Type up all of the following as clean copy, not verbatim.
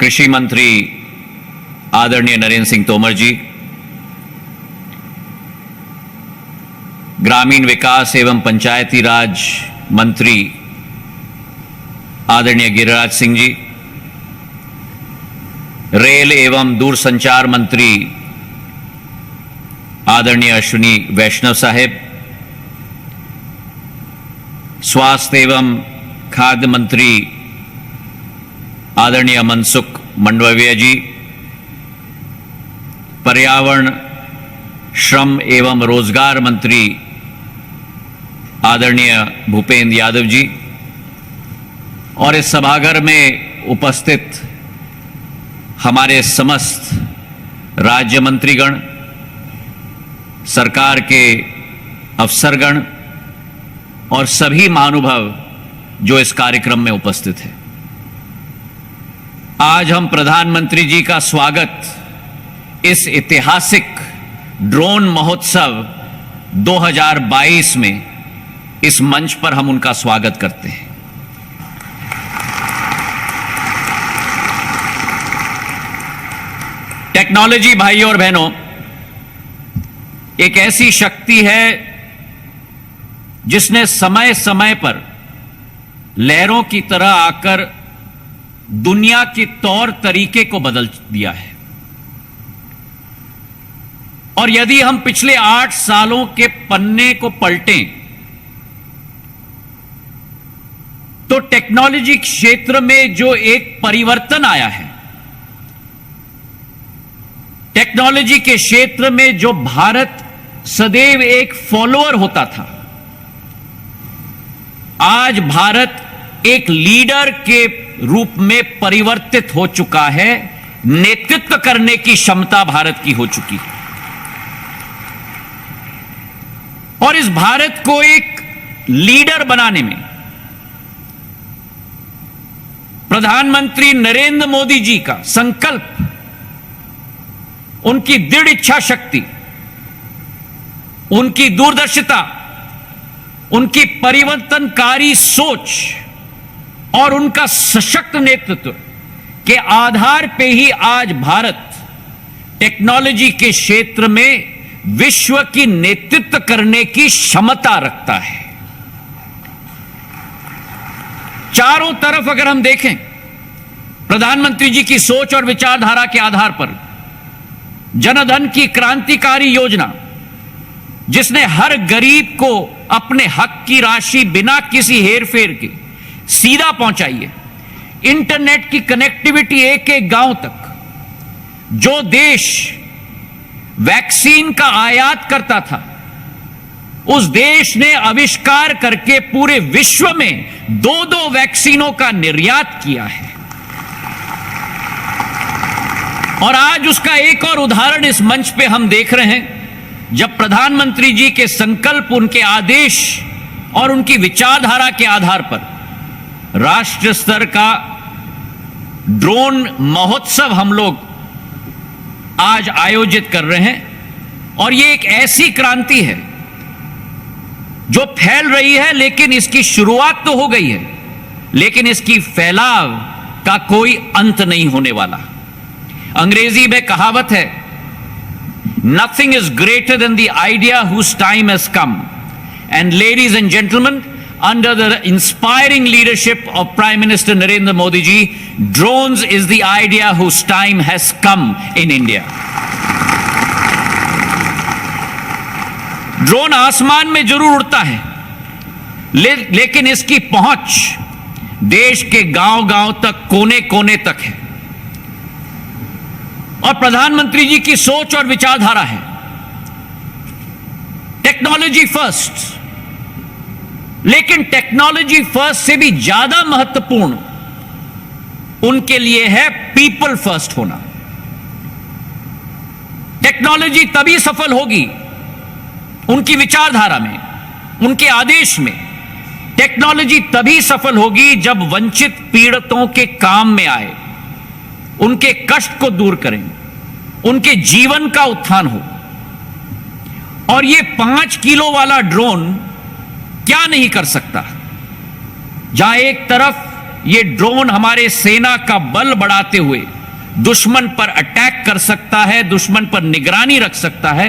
कृषि मंत्री आदरणीय नरेंद्र सिंह तोमर जी, ग्रामीण विकास एवं पंचायती राज मंत्री आदरणीय गिरिराज सिंह जी, रेल एवं दूरसंचार मंत्री आदरणीय अश्विनी वैष्णव साहेब, स्वास्थ्य एवं खाद्य मंत्री आदरणीय मनसुख मंडाविया जी, पर्यावरण श्रम एवं रोजगार मंत्री आदरणीय भूपेंद्र यादव जी और इस सभागार में उपस्थित हमारे समस्त राज्य मंत्रीगण, सरकार के अफसरगण और सभी महानुभाव जो इस कार्यक्रम में उपस्थित हैं। आज हम प्रधानमंत्री जी का स्वागत इस ऐतिहासिक ड्रोन महोत्सव 2022 में इस मंच पर हम उनका स्वागत करते हैं। टेक्नोलॉजी भाइयों और बहनों एक ऐसी शक्ति है जिसने समय समय पर लहरों की तरह आकर दुनिया के तौर तरीके को बदल दिया है। और यदि हम पिछले 8 सालों के पन्ने को पलटें तो टेक्नोलॉजी क्षेत्र में जो एक परिवर्तन आया है, टेक्नोलॉजी के क्षेत्र में जो भारत सदैव एक फॉलोअर होता था, आज भारत एक लीडर के रूप में परिवर्तित हो चुका है। नेतृत्व करने की क्षमता भारत की हो चुकी है और इस भारत को एक लीडर बनाने में प्रधानमंत्री नरेंद्र मोदी जी का संकल्प, उनकी दृढ़ इच्छा शक्ति, उनकी दूरदर्शिता, उनकी परिवर्तनकारी सोच और उनका सशक्त नेतृत्व के आधार पे ही आज भारत टेक्नोलॉजी के क्षेत्र में विश्व की नेतृत्व करने की क्षमता रखता है। चारों तरफ अगर हम देखें, प्रधानमंत्री जी की सोच और विचारधारा के आधार पर जनधन की क्रांतिकारी योजना, जिसने हर गरीब को अपने हक की राशि बिना किसी हेरफेर के सीधा पहुंचाई है। इंटरनेट की कनेक्टिविटी एक एक गांव तक। जो देश वैक्सीन का आयात करता था, उस देश ने आविष्कार करके पूरे विश्व में 2-2 वैक्सीनों का निर्यात किया है। और आज उसका एक और उदाहरण इस मंच पे हम देख रहे हैं, जब प्रधानमंत्री जी के संकल्प, उनके आदेश और उनकी विचारधारा के आधार पर राष्ट्र स्तर का ड्रोन महोत्सव हम लोग आज आयोजित कर रहे हैं। और ये एक ऐसी क्रांति है जो फैल रही है, लेकिन इसकी शुरुआत तो हो गई है, लेकिन इसकी फैलाव का कोई अंत नहीं होने वाला। अंग्रेजी में कहावत है, nothing is greater than the idea whose time has come. And ladies and gentleman, under the inspiring leadership of Prime Minister Narendra Modi ji, drones is the idea whose time has come in India. Drone आसमान में जरूर उड़ता है, लेकिन इसकी पहुंच देश के गांव-गांव तक, कोने-कोने तक है। और प्रधानमंत्री जी की सोच और विचारधारा है टेक्नोलॉजी फर्स्ट, लेकिन टेक्नोलॉजी फर्स्ट से भी ज्यादा महत्वपूर्ण उनके लिए है पीपल फर्स्ट होना। टेक्नोलॉजी तभी सफल होगी उनकी विचारधारा में, उनके आदेश में। टेक्नोलॉजी तभी सफल होगी जब वंचित पीड़ितों के काम में आए, उनके कष्ट को दूर करें, उनके जीवन का उत्थान हो। और ये 5 किलो वाला ड्रोन क्या नहीं कर सकता। जहां एक तरफ ये ड्रोन हमारे सेना का बल बढ़ाते हुए दुश्मन पर अटैक कर सकता है, दुश्मन पर निगरानी रख सकता है,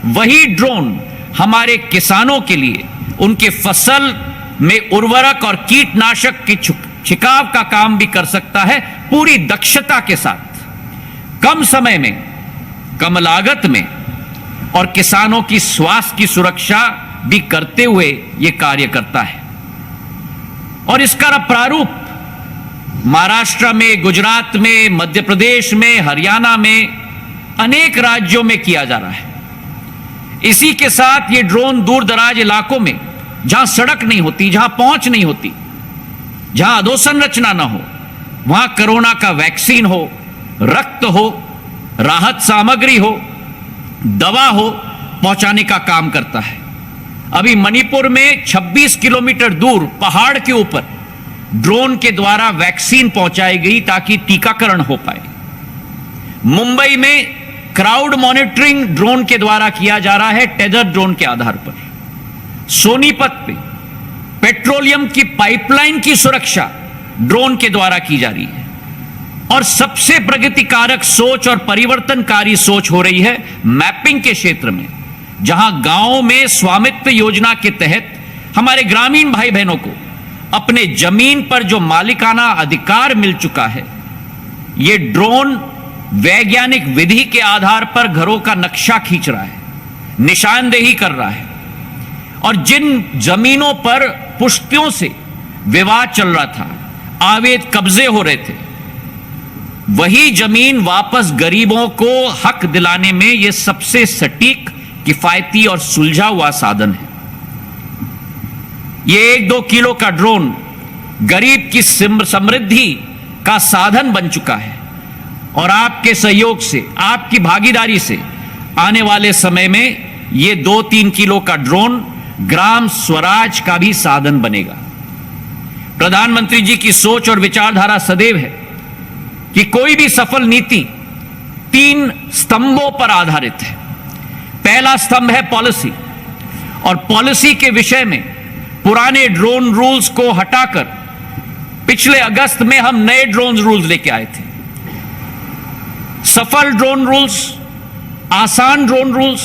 वही ड्रोन हमारे किसानों के लिए उनके फसल में उर्वरक और कीटनाशक के छिड़काव का काम भी कर सकता है, पूरी दक्षता के साथ, कम समय में, कम लागत में और किसानों की स्वास्थ्य की सुरक्षा भी करते हुए यह कार्य करता है। और इसका प्रारूप महाराष्ट्र में, गुजरात में, मध्य प्रदेश में, हरियाणा में, अनेक राज्यों में किया जा रहा है। इसी के साथ ये ड्रोन दूर दराज इलाकों में, जहां सड़क नहीं होती, जहां पहुंच नहीं होती, जहां अधोसंरचना ना हो, वहां कोरोना का वैक्सीन हो, रक्त हो, राहत सामग्री हो, दवा हो, पहुंचाने का काम करता है। अभी मणिपुर में 26 किलोमीटर दूर पहाड़ के ऊपर ड्रोन के द्वारा वैक्सीन पहुंचाई गई ताकि टीकाकरण हो पाए। मुंबई में क्राउड मॉनिटरिंग ड्रोन के द्वारा किया जा रहा है, टेदर ड्रोन के आधार पर। सोनीपत पे पेट्रोलियम की पाइपलाइन की सुरक्षा ड्रोन के द्वारा की जा रही है। और सबसे प्रगतिकारक सोच और परिवर्तनकारी सोच हो रही है मैपिंग के क्षेत्र में, जहां गांवों में स्वामित्व योजना के तहत हमारे ग्रामीण भाई बहनों को अपने जमीन पर जो मालिकाना अधिकार मिल चुका है, यह ड्रोन वैज्ञानिक विधि के आधार पर घरों का नक्शा खींच रहा है, निशानदेही कर रहा है। और जिन जमीनों पर पुश्तियों से विवाद चल रहा था, अवैध कब्जे हो रहे थे, वही जमीन वापस गरीबों को हक दिलाने में यह सबसे सटीक, किफायती और सुलझा हुआ साधन है। यह 1-2 किलो का ड्रोन गरीब की समृद्धि का साधन बन चुका है। और आपके सहयोग से, आपकी भागीदारी से आने वाले समय में यह 2-3 किलो का ड्रोन ग्राम स्वराज का भी साधन बनेगा। प्रधानमंत्री जी की सोच और विचारधारा सदैव है कि कोई भी सफल नीति 3 स्तंभों पर आधारित है। पहला स्तंभ है पॉलिसी, और पॉलिसी के विषय में पुराने ड्रोन रूल्स को हटाकर पिछले अगस्त में हम नए ड्रोन रूल्स लेके आए थे। सफल ड्रोन रूल्स, आसान ड्रोन रूल्स,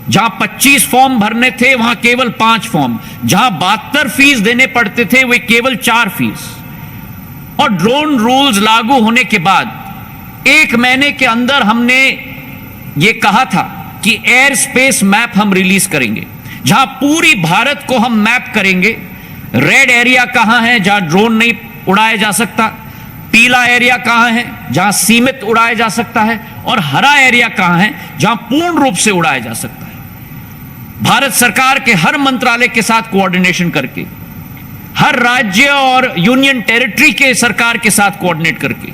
जहां 25 फॉर्म भरने थे वहां केवल 5 फॉर्म, जहां 72 फीस देने पड़ते थे वे केवल 4 फीस। और ड्रोन रूल्स लागू होने के बाद 1 महीने के अंदर हमने ये कहा था कि एयर स्पेस मैप हम रिलीज करेंगे, जहां पूरी भारत को हम मैप करेंगे। रेड एरिया कहां है जहां ड्रोन नहीं उड़ाया जा सकता, पीला एरिया कहां है जहां सीमित उड़ाया जा सकता है, और हरा एरिया कहां है जहां पूर्ण रूप से उड़ाया जा सकता है। भारत सरकार के हर मंत्रालय के साथ कोऑर्डिनेशन करके, हर राज्य और यूनियन टेरिटरी के सरकार के साथ कोऑर्डिनेट करके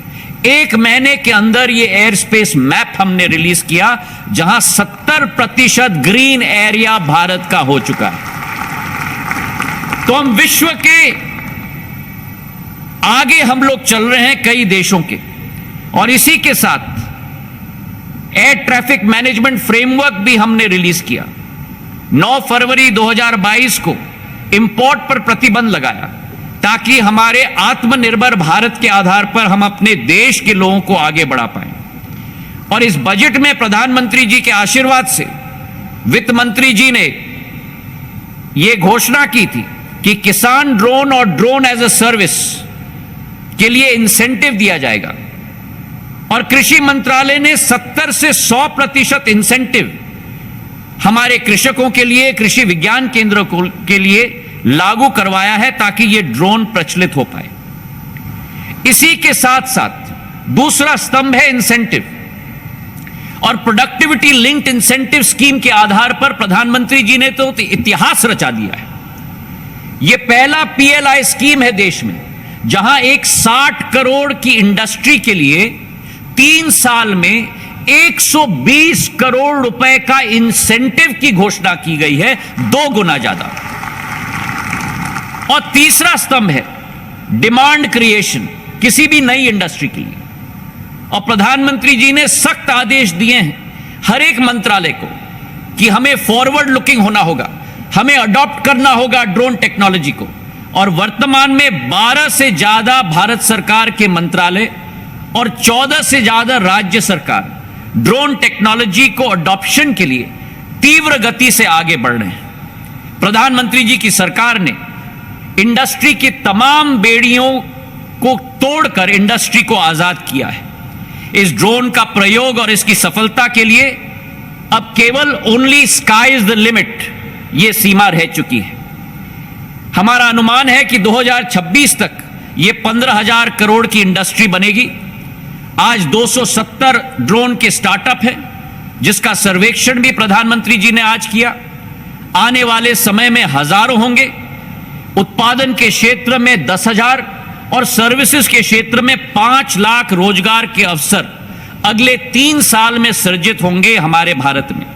1 महीने के अंदर ये एयर स्पेस मैप हमने रिलीज किया, जहां 70% ग्रीन एरिया भारत का हो चुका है। तो हम विश्व के आगे हम लोग चल रहे हैं कई देशों के। और इसी के साथ एयर ट्रैफिक मैनेजमेंट फ्रेमवर्क भी हमने रिलीज किया। 9 फरवरी 2022 को इंपोर्ट पर प्रतिबंध लगाया ताकि हमारे आत्मनिर्भर भारत के आधार पर हम अपने देश के लोगों को आगे बढ़ा पाएं। और इस बजट में प्रधानमंत्री जी के आशीर्वाद से वित्त मंत्री जी ने यह घोषणा की थी कि किसान ड्रोन और ड्रोन एज अ सर्विस के लिए इंसेंटिव दिया जाएगा। और कृषि मंत्रालय ने 70 से 100% इंसेंटिव हमारे कृषकों के लिए, कृषि विज्ञान केंद्रों के लिए लागू करवाया है ताकि यह ड्रोन प्रचलित हो पाए। इसी के साथ साथ दूसरा स्तंभ है इंसेंटिव, और प्रोडक्टिविटी लिंक्ड इंसेंटिव स्कीम के आधार पर प्रधानमंत्री जी ने तो इतिहास रचा दिया है। यह पहला पीएलआई स्कीम है देश में, जहां एक 60 करोड़ की इंडस्ट्री के लिए 3 साल में 120 करोड़ रुपए का इंसेंटिव की घोषणा की गई है, 2 गुना ज्यादा। और तीसरा स्तंभ है डिमांड क्रिएशन किसी भी नई इंडस्ट्री के लिए। और प्रधानमंत्री जी ने सख्त आदेश दिए हैं हर एक मंत्रालय को कि हमें फॉरवर्ड लुकिंग होना होगा, हमें अडॉप्ट करना होगा ड्रोन टेक्नोलॉजी को, और वर्तमान में 12 से ज्यादा भारत सरकार के मंत्रालय और 14 से ज्यादा राज्य सरकार ड्रोन टेक्नोलॉजी को अडॉप्शन के लिए तीव्र गति से आगे बढ़ रहे हैं। प्रधानमंत्री जी की सरकार ने इंडस्ट्री की तमाम बेड़ियों को तोड़कर इंडस्ट्री को आजाद किया है। इस ड्रोन का प्रयोग और इसकी सफलता के लिए अब केवल only sky is the limit, यह सीमा रह चुकी है। हमारा अनुमान है कि 2026 तक यह 15,000 करोड़ की इंडस्ट्री बनेगी। आज 270 ड्रोन के स्टार्टअप हैं, जिसका सर्वेक्षण भी प्रधानमंत्री जी ने आज किया। आने वाले समय में हजारों होंगे। उत्पादन के क्षेत्र में 10,000 और सर्विसेज के क्षेत्र में 5 लाख रोजगार के अवसर अगले 3 साल में सृजित होंगे हमारे भारत में।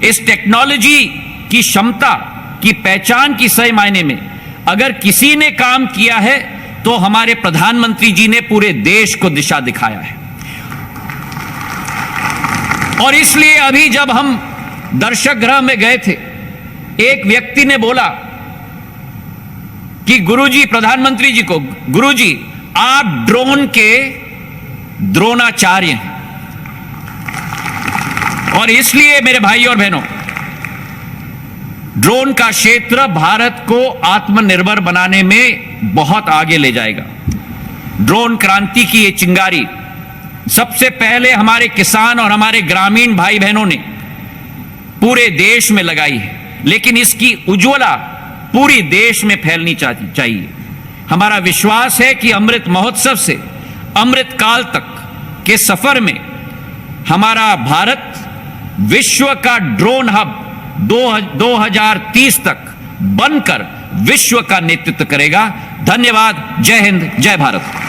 इस टेक्नोलॉजी की क्षमता की पहचान की सही मायने में अगर किसी ने काम किया है तो हमारे प्रधानमंत्री जी ने पूरे देश को दिशा दिखाया है। और इसलिए अभी जब हम दर्शक गृह में गए थे, एक व्यक्ति ने बोला कि गुरुजी, प्रधानमंत्री जी को, गुरुजी आप ड्रोन के द्रोणाचार्य हैं। और इसलिए मेरे भाई और बहनों, ड्रोन का क्षेत्र भारत को आत्मनिर्भर बनाने में बहुत आगे ले जाएगा। ड्रोन क्रांति की ये चिंगारी सबसे पहले हमारे किसान और हमारे ग्रामीण भाई बहनों ने पूरे देश में लगाई है, लेकिन इसकी उज्ज्वला पूरी देश में फैलनी चाहिए। हमारा विश्वास है कि अमृत महोत्सव से अमृत काल तक के सफर में हमारा भारत विश्व का ड्रोन हब 2030 तक बनकर विश्व का नेतृत्व करेगा। धन्यवाद। जय हिंद, जय भारत।